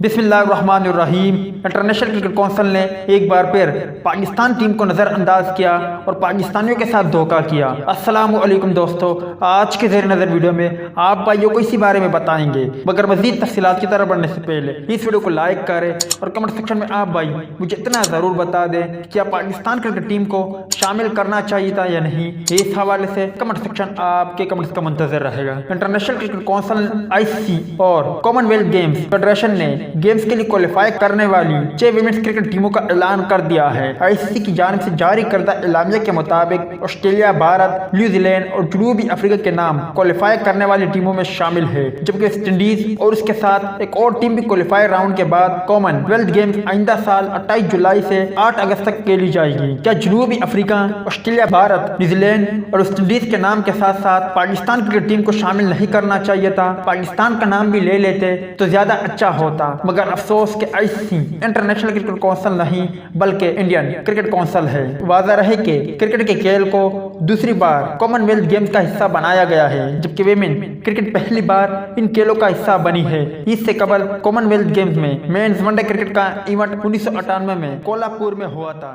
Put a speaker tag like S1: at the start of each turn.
S1: बिस्मिल्लाहिर्रहमानिर्रहीम। International cricket council ने एक बार फिर पाकिस्तान टीम को नज़र अंदाज किया और पाकिस्तानियों के साथ धोखा किया। अस्सलामु अलैकुम दोस्तों, आज के ज़ेर नज़र वीडियो में आप भाइयों को इसी बारे में बताएंगे, मगर मज़ीद तफसीलात की तरफ बढ़ने से पहले इस वीडियो को लाइक करें और कमेंट सेक्शन में आप भाई मुझे इतना ज़रूर बता दें कि क्या पाकिस्तान क्रिकेट टीम को शामिल करना चाहिए था या नहीं। इस हवाले से कमेंट सेक्शन आपके कमेंट्स का मुंतज़र रहेगा। इंटरनेशनल क्रिकेट कौंसिल ICC और कॉमनवेल्थ गेम्स फेडरेशन ने गेम्स के लिए क्वालिफाई करने वाली 6 विमेंस क्रिकेट टीमों का ऐलान कर दिया है। ICC की जानिब से जारी करदा एलामिया के मुताबिक ऑस्ट्रेलिया, भारत, न्यूजीलैंड और जनूबी अफ्रीका के नाम क्वालिफाई करने वाली टीमों में शामिल है, जबकि वेस्ट इंडीज और उसके साथ एक और टीम भी क्वालिफाई राउंड के बाद कॉमनवेल्थ गेम्स आइंदा साल 28 जुलाई से 8 अगस्त तक खेली जाएगी। क्या जनूबी अफ्रीका, ऑस्ट्रेलिया, भारत, न्यूजीलैंड और वेस्ट इंडीज के नाम के साथ साथ पाकिस्तान क्रिकेट टीम को शामिल नहीं करना चाहिए था? पाकिस्तान का नाम भी ले लेते तो ज्यादा अच्छा होता, मगर अफसोस कि ICC इंटरनेशनल क्रिकेट कौंसिल नहीं बल्कि इंडियन क्रिकेट कौंसिल है। वाज़ह रहे कि क्रिकेट के खेल को दूसरी बार कॉमनवेल्थ गेम्स का हिस्सा बनाया गया है, जबकि विमेन क्रिकेट पहली बार इन खेलों का हिस्सा बनी है। इससे कबल कॉमनवेल्थ गेम्स में मेंस वनडे क्रिकेट का इवेंट 1998 में कोल्हापुर में हुआ था।